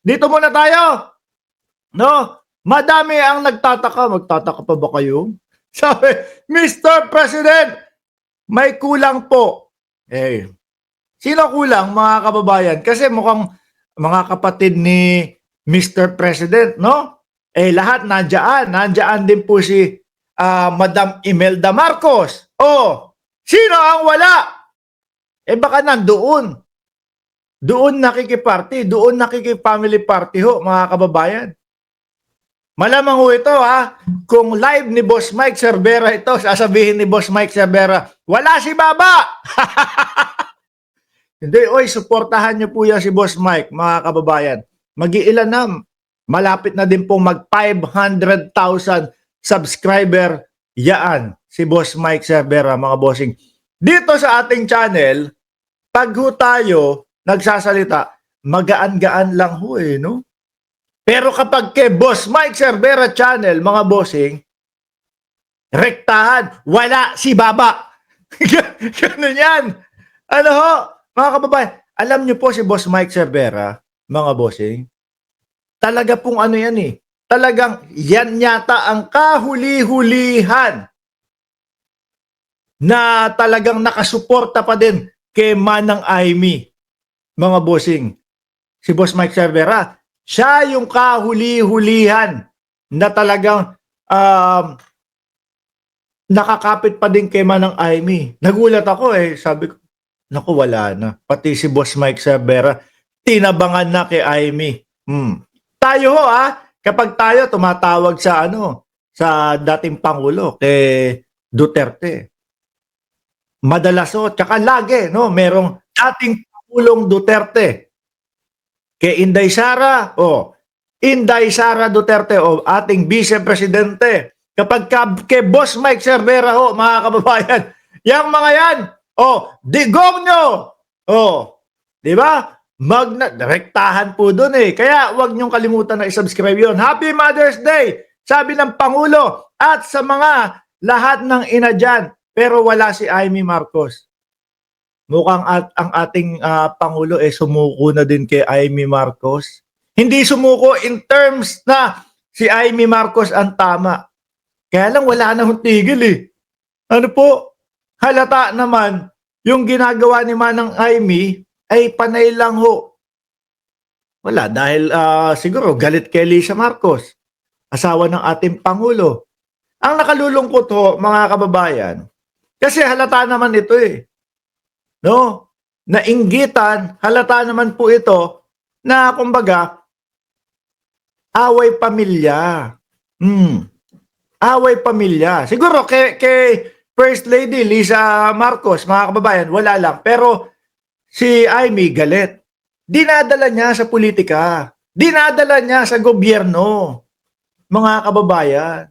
dito muna tayo. No? Madami ang nagtataka. Magtataka pa ba kayo? Sabi, Mr. President, may kulang po. Eh, sino kulang, mga kababayan? Kasi mukhang mga kapatid ni Mr. President, no? Eh, lahat nandiyan. Nandiyan din po si Madam Imelda Marcos. Oh, sino ang wala? Eh, baka nandoon. Doon nakikiparty, doon nakikipamily party ho, mga kababayan. Malamang ho ito kung live ni Boss Mike Cervera ito, sasabihin ni Boss Mike Cervera, wala si Baba! Hindi, oy, suportahan niyo po yan si Boss Mike, mga kababayan. Mag-iilan na, malapit na din pong mag 500,000 subscriber yaan si Boss Mike Cervera, mga bossing. Dito sa ating channel, pag ho tayo nagsasalita, magaan-gaan lang ho no? Pero kapag kay Boss Mike Cervera channel, mga bossing, rektahan, wala si Baba. Ganun yan. Ano ho, mga kababayan, alam niyo po si Boss Mike Cervera, mga bossing, talaga pong ano yan talagang yan yata ang kahuli-hulihan na talagang nakasuporta pa din kay Manang Aimee, mga bossing. Si Boss Mike Cervera, siya yung kahuli-hulihan na talagang nakakapit pa din kay Manang Aimee. Nagulat ako sabi ko, naku, wala na. Pati si Boss Mike Cervera, tinabangan na kay Aimee. Tayo ho kapag tayo tumatawag sa sa dating Pangulo, kay Duterte. Madalas tsaka lagi, no, merong dating Pangulong Duterte. Kay Inday Sara, Inday Sara Duterte, ating Vice Presidente. Kapag kay Boss Mike Cervera mga kababayan, yang mga yan, digong nyo. Di ba? Rektahan po dun Kaya huwag nyong kalimutan na isubscribe yun. Happy Mother's Day! Sabi ng Pangulo at sa mga lahat ng ina dyan. Pero wala si Aimee Marcos. Mukhang ang ating Pangulo sumuko na din kay Aimee Marcos. Hindi sumuko in terms na si Aimee Marcos ang tama. Kaya lang wala na hong tigil Ano po? Halata naman yung ginagawa ni Manang Aimee ay panay lang ho. Wala, dahil siguro galit kay Lisa Marcos, asawa ng ating Pangulo. Ang nakalulungkot ho, mga kababayan, kasi halata naman ito no? Nainggitan, halata naman po ito na kumbaga away pamilya. Away pamilya. Siguro kay First Lady Lisa Marcos, mga kababayan, wala lang. Pero si Aimee galit. Dinadala niya sa politika. Dinadala niya sa gobyerno, mga kababayan.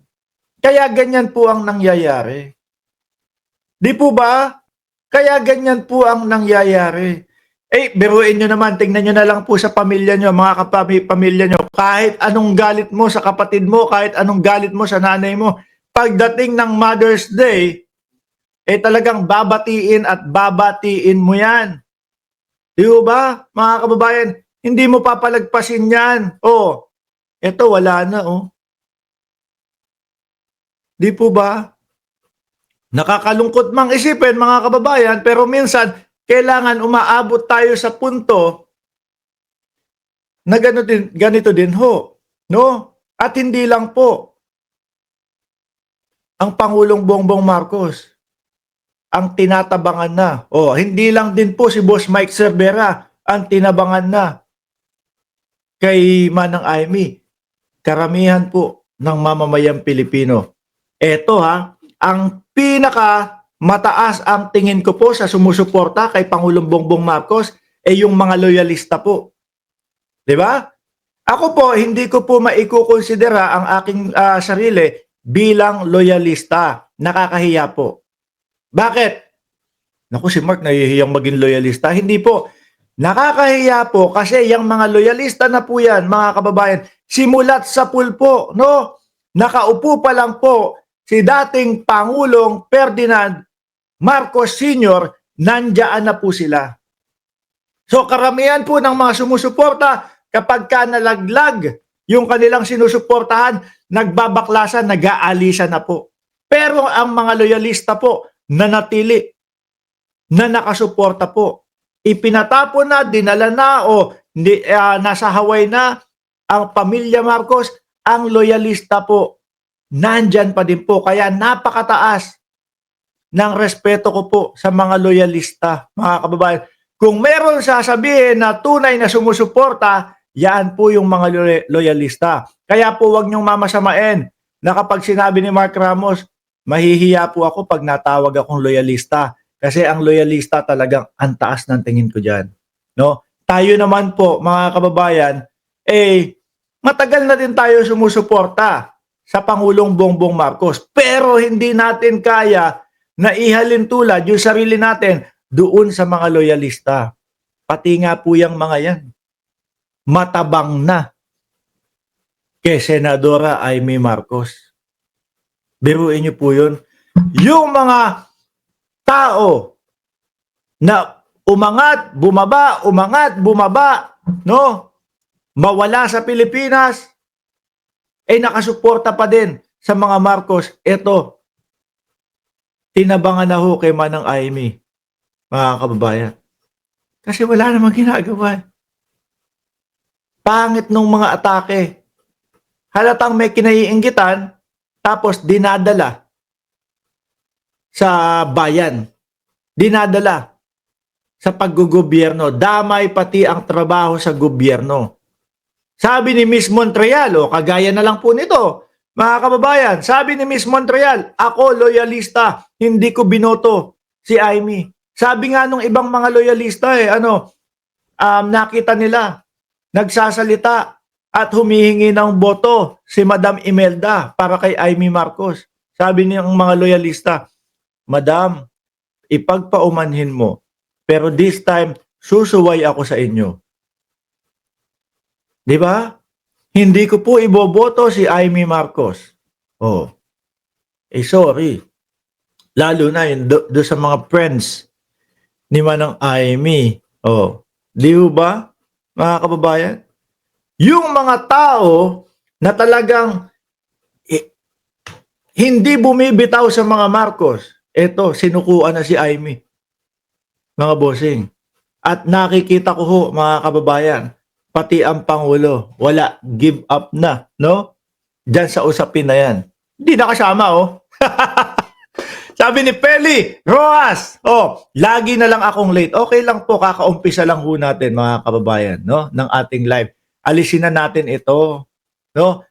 Kaya ganyan po ang nangyayari. Di po ba? Kaya ganyan po ang nangyayari. Biruin nyo naman, tingnan nyo na lang po sa pamilya nyo, mga pamilya nyo, kahit anong galit mo sa kapatid mo, kahit anong galit mo sa nanay mo, pagdating ng Mother's Day, talagang babatiin at babatiin mo yan. Di ba, mga kababayan? Hindi mo papalagpasin yan. Eto wala na Di po ba? Nakakalungkot mang isipin, mga kababayan, pero minsan kailangan umaabot tayo sa punto na ganito din ho, no? At hindi lang po ang Pangulong Bongbong Marcos ang tinatabangan na. Hindi lang din po si Boss Mike Cervera ang tinabangan na kay Manang Aimee. Karamihan po ng mamamayang Pilipino. Eto ang pinaka mataas ang tingin ko po sa sumusuporta kay Pangulong Bongbong Marcos yung mga loyalista po. 'Di ba? Ako po, hindi ko po maikukonsidera ang aking sarili bilang loyalista. Nakakahiya po. Bakit? Naku, si Mark nahihiyang maging loyalista. Hindi po. Nakakahiya po kasi yung mga loyalista na po yan, mga kababayan, simulat sa pulpo, no? Nakaupo pa lang po si dating Pangulong Ferdinand Marcos Sr., nandiyan na po sila. So karamihan po ng mga sumusuporta, kapag ka nalaglag yung kanilang sinusuportahan, nagbabaklasan, nag-aalisan na po. Pero ang mga loyalista po, nanatili, na nakasuporta po. Ipinatapon na, dinala na, o nasa Hawaii na ang pamilya Marcos, ang loyalista po, nandyan pa din po. Kaya napakataas ng respeto ko po sa mga loyalista, mga kababayan. Kung meron sasabihin na tunay na sumusuporta, yan po yung mga loyalista. Kaya po wag niyong mamasamain na kapag sinabi ni Mark Ramos, mahihiya po ako pag natawag akong loyalista. Kasi ang loyalista talagang ang taas ng tingin ko dyan. No? Tayo naman po, mga kababayan, matagal na din tayo sumusuporta sa Pangulong Bongbong Marcos. Pero hindi natin kaya na ihalin tulad yung sarili natin doon sa mga loyalista. Pati nga po yung mga yan, matabang na kay Senadora Amy Marcos. Biruin niyo po yun. Yung mga tao na umangat, bumaba, no? Mawala sa Pilipinas, nakasuporta pa din sa mga Marcos. Ito, tinabangan na ho kay Manang Amy, mga kababayan. Kasi wala namang ginagawa. Pangit nung mga atake. Halatang may kinaiinggitan, tapos dinadala sa bayan. Dinadala sa paggugobyerno. Damay pati ang trabaho sa gobyerno. Sabi ni Miss Montreal, kagaya na lang po nito, mga kababayan, sabi ni Miss Montreal, ako loyalista, hindi ko binoto si Amy. Sabi nga nung ibang mga loyalista, nakita nila, nagsasalita at humihingi ng boto si Madam Imelda para kay Amy Marcos. Sabi niyang mga loyalista, Madam, ipagpaumanhin mo, pero this time, susuway ako sa inyo. Di ba? Hindi ko po iboboto si Amy Marcos. Sorry. Lalo na yun, do sa mga friends ni Manang Amy. Di ba, mga kababayan? Yung mga tao na talagang hindi bumibitaw sa mga Marcos, eto, sinukuan na si Amy. Mga bossing. At nakikita ko ho, mga kababayan, pati ang Pangulo, wala, give up na, no? Diyan sa usapin na yan. Hindi nakasama, Sabi ni Peli Rojas, lagi na lang akong late. Okay lang po, kakaumpisa lang ho natin, mga kababayan, no? Ng ating live. Alisin na natin ito, no?